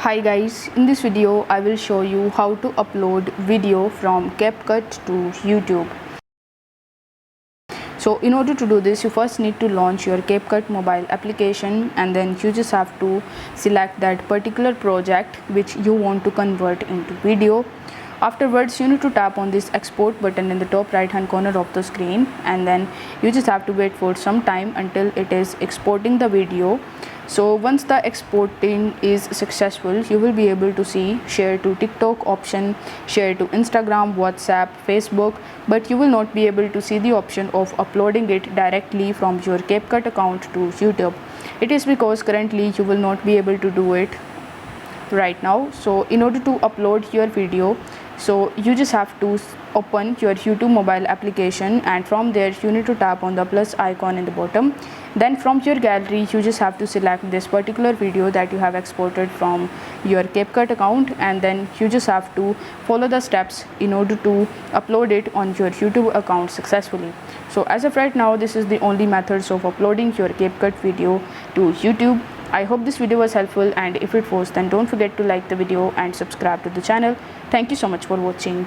Hi guys, in this video I will show you how to upload video from CapCut to YouTube. So in order to do this, you first need to launch your CapCut mobile application, and then you just have to select that particular project which you want to convert into video. Afterwards, you need to tap on this export button in the top right hand corner of the screen, and then you just have to wait for some time until it is exporting the video. So once the exporting is successful, you will be able to see share to TikTok option, share to Instagram, WhatsApp, Facebook, but you will not be able to see the option of uploading it directly from your CapCut account to YouTube. It is because currently you will not be able to do it right now. So in order to upload your video, so you just have to open your YouTube mobile application, and from there you need to tap on the plus icon in the bottom. Then from your gallery you just have to select this particular video that you have exported from your CapCut account, and then you just have to follow the steps in order to upload it on your YouTube account successfully. So as of right now, this is the only methods of uploading your CapCut video to YouTube. I hope this video was helpful, and if it was, then don't forget to like the video and subscribe to the channel. Thank you so much for watching.